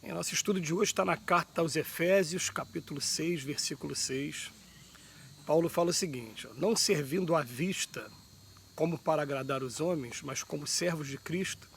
Em nosso estudo de hoje está na carta aos Efésios, capítulo 6, versículo 6. Paulo fala o seguinte: não servindo à vista como para agradar os homens, mas como servos de Cristo,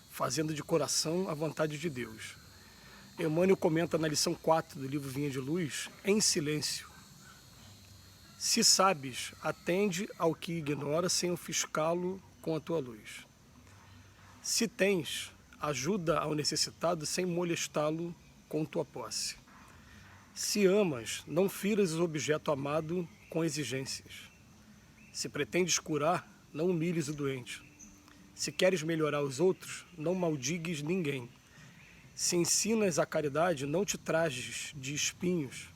fazendo de coração a vontade de Deus. Emmanuel comenta na lição 4 do livro Vinha de Luz, em silêncio: se sabes, atende ao que ignora sem ofuscá-lo com a tua luz. Se tens, ajuda ao necessitado sem molestá-lo com tua posse. Se amas, não firas o objeto amado com exigências. Se pretendes curar, não humilhes o doente. Se queres melhorar os outros, não maldigues ninguém. Se ensinas a caridade, não te trajes de espinhos,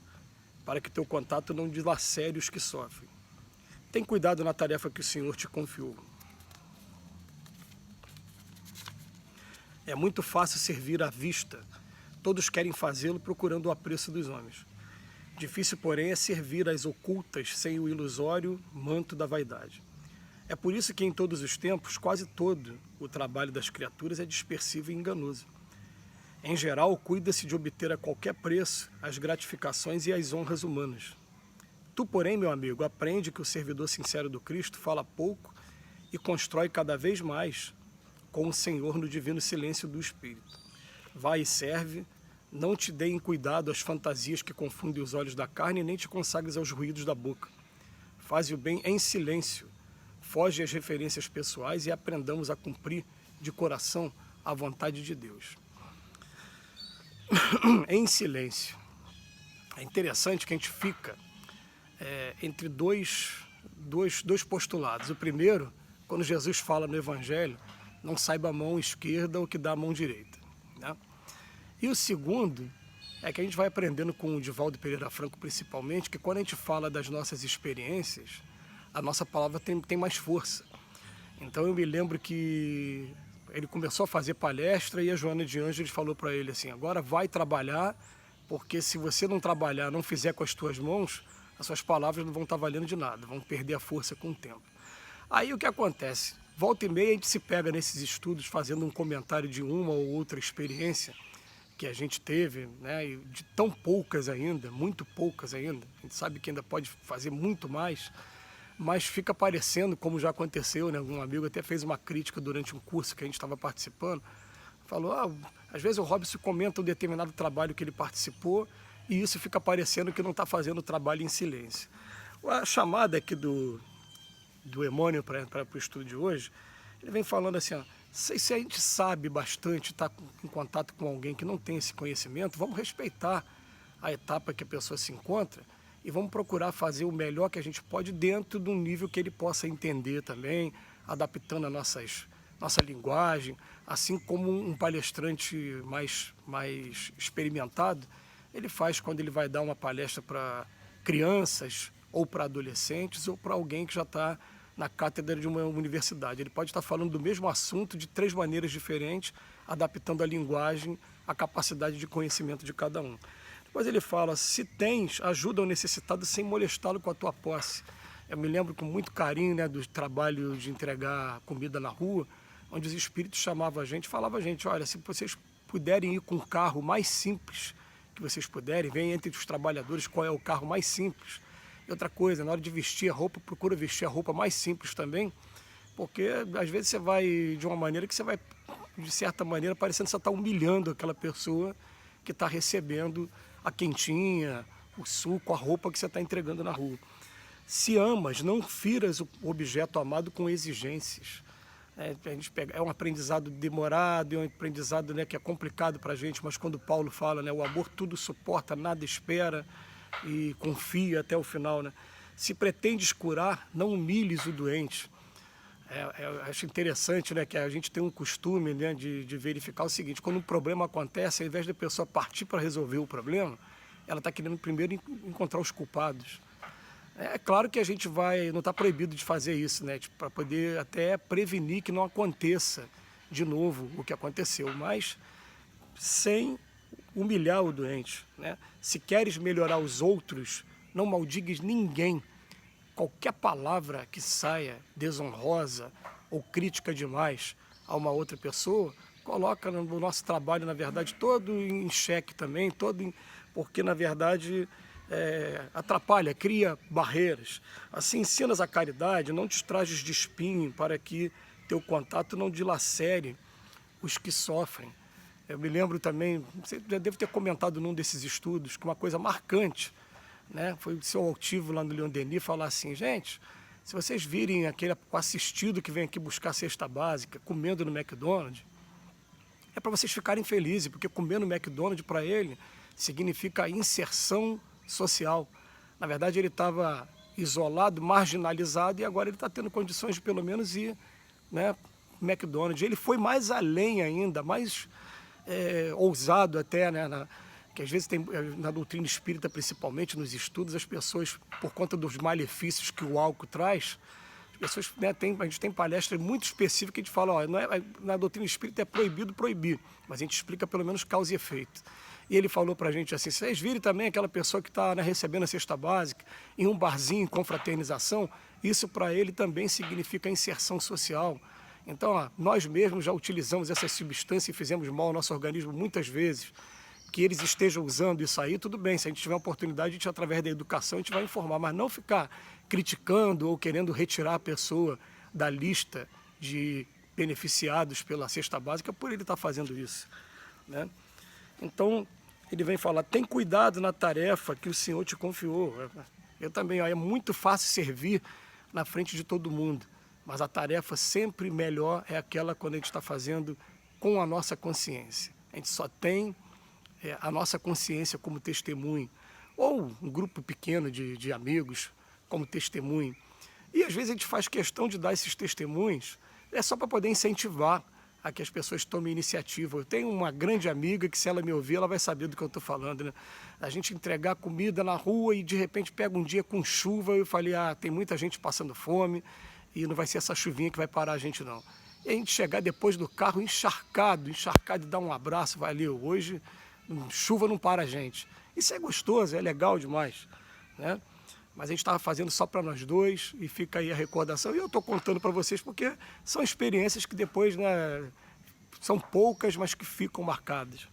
para que teu contato não dilacere os que sofrem. Tem cuidado na tarefa que o Senhor te confiou. É muito fácil servir à vista. Todos querem fazê-lo procurando o apreço dos homens. Difícil, porém, é servir às ocultas sem o ilusório manto da vaidade. É por isso que em todos os tempos, quase todo o trabalho das criaturas é dispersivo e enganoso. Em geral, cuida-se de obter a qualquer preço as gratificações e as honras humanas. Tu, porém, meu amigo, aprende que o servidor sincero do Cristo fala pouco e constrói cada vez mais com o Senhor no divino silêncio do Espírito. Vai e serve, não te deem cuidado às fantasias que confundem os olhos da carne, nem te consagres aos ruídos da boca. Faze o bem em silêncio, foge às referências pessoais e aprendamos a cumprir de coração a vontade de Deus. Em silêncio. É interessante que a gente fica entre dois postulados. O primeiro, quando Jesus fala no Evangelho, não saiba a mão esquerda o que dá a mão direita, né? E o segundo é que a gente vai aprendendo com o Divaldo Pereira Franco, principalmente, que quando a gente fala das nossas experiências, a nossa palavra tem mais força. Então eu me lembro que ele começou a fazer palestra e a Joana de Ângeles falou para ele assim: agora vai trabalhar, porque se você não trabalhar, não fizer com as tuas mãos, as suas palavras não vão estar valendo de nada, vão perder a força com o tempo. Aí o que acontece? Volta e meia a gente se pega nesses estudos fazendo um comentário de uma ou outra experiência que a gente teve, né, e de tão poucas ainda, muito poucas ainda. A gente sabe que ainda pode fazer muito mais, mas fica parecendo, como já aconteceu, né? Um amigo até fez uma crítica durante um curso que a gente estava participando, falou: às vezes o Robson comenta um determinado trabalho que ele participou e isso fica parecendo que não está fazendo o trabalho em silêncio. A chamada aqui do Emmanuel para o estudo de hoje, ele vem falando assim: se a gente sabe bastante, está em contato com alguém que não tem esse conhecimento, vamos respeitar a etapa que a pessoa se encontra e vamos procurar fazer o melhor que a gente pode dentro de um nível que ele possa entender também, adaptando a nossa linguagem, assim como um palestrante mais experimentado, ele faz quando ele vai dar uma palestra para crianças ou para adolescentes ou para alguém que já está na cátedra de uma universidade. Ele pode estar falando do mesmo assunto de 3 maneiras diferentes, adaptando a linguagem à capacidade de conhecimento de cada um. Depois ele fala: se tens, ajuda ao necessitado sem molestá-lo com a tua posse. Eu me lembro com muito carinho, né, do trabalho de entregar comida na rua, onde os espíritos chamavam a gente, falavam a gente: olha, se vocês puderem ir com o carro mais simples que vocês puderem, vem entre os trabalhadores qual é o carro mais simples. E outra coisa, na hora de vestir a roupa, procura vestir a roupa mais simples também, porque às vezes você vai de uma maneira que você vai, de certa maneira, parecendo que você está humilhando aquela pessoa que está recebendo a quentinha, o suco, a roupa que você está entregando na rua. Se amas, não firas o objeto amado com exigências. É um aprendizado demorado, é um aprendizado, né, que é complicado para a gente, mas quando Paulo fala, né, o amor tudo suporta, nada espera e confia até o final, né? Se pretendes curar, não humilhes o doente. Eu acho interessante, né, que a gente tem um costume, né, de verificar o seguinte: quando um problema acontece, ao invés da pessoa partir para resolver o problema, ela está querendo primeiro encontrar os culpados. É claro que a gente não está proibido de fazer isso, né, para poder até prevenir que não aconteça de novo o que aconteceu, mas sem humilhar o doente, né? Se queres melhorar os outros, não maldigues ninguém. Qualquer palavra que saia desonrosa ou crítica demais a uma outra pessoa coloca o nosso trabalho, na verdade, todo em xeque também, porque, na verdade, atrapalha, cria barreiras. Assim, ensinas a caridade, não te trajes de espinho para que teu contato não dilacere os que sofrem. Eu me lembro também, você já deve ter comentado num desses estudos, que uma coisa marcante, né, foi o seu altivo lá no Leon Denis falar assim, gente, se vocês virem aquele assistido que vem aqui buscar cesta básica, comendo no McDonald's, é para vocês ficarem felizes, porque comer no McDonald's para ele significa inserção social. Na verdade, ele estava isolado, marginalizado, e agora ele está tendo condições de pelo menos ir, né, McDonald's. Ele foi mais além ainda, mais ousado até, né, que às vezes tem, na doutrina espírita, principalmente nos estudos, as pessoas, por conta dos malefícios que o álcool traz, as pessoas, né, a gente tem palestra muito específica que a gente fala, ó, na doutrina espírita é proibido proibir, mas a gente explica pelo menos causa e efeito. E ele falou pra gente assim, vocês virem também aquela pessoa que está, né, recebendo a cesta básica em um barzinho com fraternização, isso para ele também significa inserção social. Então, ó, nós mesmos já utilizamos essa substância e fizemos mal ao nosso organismo muitas vezes. Que eles estejam usando isso aí, tudo bem, se a gente tiver oportunidade, a gente, através da educação, a gente vai informar, mas não ficar criticando ou querendo retirar a pessoa da lista de beneficiados pela cesta básica por ele estar fazendo isso, né? Então, ele vem falar, tem cuidado na tarefa que o Senhor te confiou. Eu também, ó, é muito fácil servir na frente de todo mundo, mas a tarefa sempre melhor é aquela quando a gente está fazendo com a nossa consciência. A gente só tem a nossa consciência como testemunho, ou um grupo pequeno de amigos como testemunho. E às vezes a gente faz questão de dar esses testemunhos, só para poder incentivar a que as pessoas tomem iniciativa. Eu tenho uma grande amiga que, se ela me ouvir, ela vai saber do que eu estou falando, né? A gente entregar comida na rua e de repente pega um dia com chuva, eu falei, tem muita gente passando fome e não vai ser essa chuvinha que vai parar a gente não. E a gente chegar depois do carro encharcado e dar um abraço, valeu, hoje chuva não para a gente. Isso é gostoso, é legal demais, né? Mas a gente estava fazendo só para nós dois e fica aí a recordação. E eu estou contando para vocês porque são experiências que depois, né, são poucas, mas que ficam marcadas,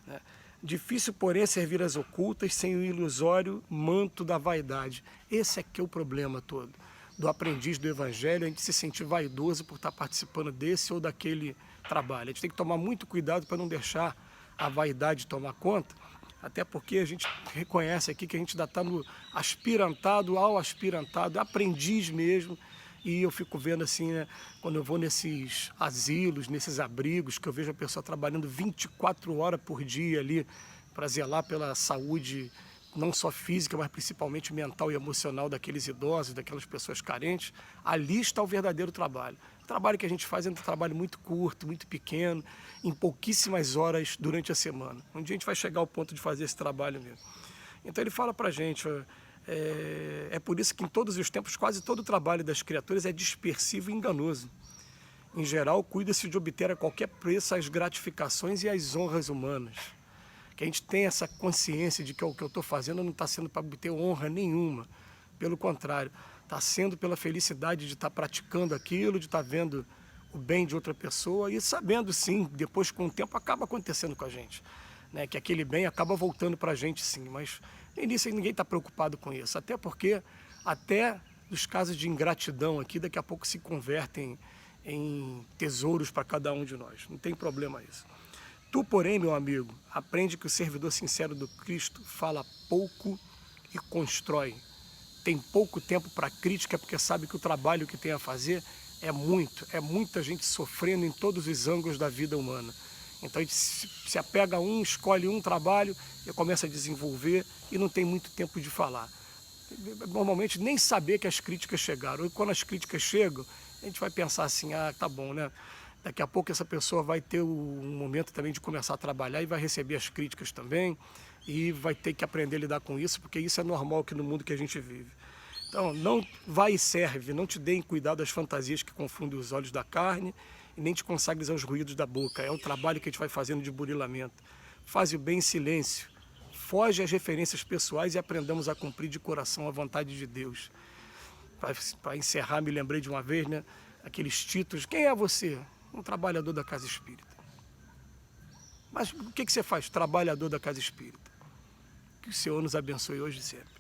né? Difícil, porém, é servir as ocultas sem o ilusório manto da vaidade. Esse é que é o problema todo do aprendiz do Evangelho, a gente se sentir vaidoso por estar participando desse ou daquele trabalho. A gente tem que tomar muito cuidado para não deixar a vaidade tomar conta, até porque a gente reconhece aqui que a gente ainda está no aspirantado ao aspirantado, aprendiz mesmo, e eu fico vendo assim, né, quando eu vou nesses asilos, nesses abrigos, que eu vejo a pessoa trabalhando 24 horas por dia ali para zelar pela saúde, não só física, mas principalmente mental e emocional daqueles idosos, daquelas pessoas carentes, ali está o verdadeiro trabalho. O trabalho que a gente faz é um trabalho muito curto, muito pequeno, em pouquíssimas horas durante a semana. Um dia a gente vai chegar ao ponto de fazer esse trabalho mesmo. Então ele fala para a gente, é por isso que em todos os tempos, quase todo o trabalho das criaturas é dispersivo e enganoso. Em geral, cuida-se de obter a qualquer preço as gratificações e as honras humanas. Que a gente tem essa consciência de que o que eu estou fazendo não está sendo para obter honra nenhuma. Pelo contrário, está sendo pela felicidade de estar praticando aquilo, de estar vendo o bem de outra pessoa e sabendo, sim, depois com o tempo acaba acontecendo com a gente, né? Que aquele bem acaba voltando para a gente, sim, mas no início ninguém está preocupado com isso, até porque até os casos de ingratidão aqui daqui a pouco se convertem em tesouros para cada um de nós, não tem problema isso. Tu, porém, meu amigo, aprende que o servidor sincero do Cristo fala pouco e constrói. Tem pouco tempo para crítica porque sabe que o trabalho que tem a fazer é muita gente sofrendo em todos os ângulos da vida humana. Então a gente se apega a escolhe um trabalho e começa a desenvolver e não tem muito tempo de falar. Normalmente nem saber que as críticas chegaram. E quando as críticas chegam, a gente vai pensar assim, tá bom, né? Daqui a pouco essa pessoa vai ter um momento também de começar a trabalhar e vai receber as críticas também e vai ter que aprender a lidar com isso, porque isso é normal aqui no mundo que a gente vive. Então, não vai e serve, não te deem cuidado às fantasias que confundem os olhos da carne e nem te consagres aos ruídos da boca. É o trabalho que a gente vai fazendo de burilamento. Faz o bem em silêncio, foge às referências pessoais e aprendamos a cumprir de coração a vontade de Deus. Para encerrar, me lembrei de uma vez, né, aqueles títulos, quem é você? Um trabalhador da casa espírita. Mas o que você faz? Trabalhador da Casa Espírita. Que o Senhor nos abençoe hoje e sempre.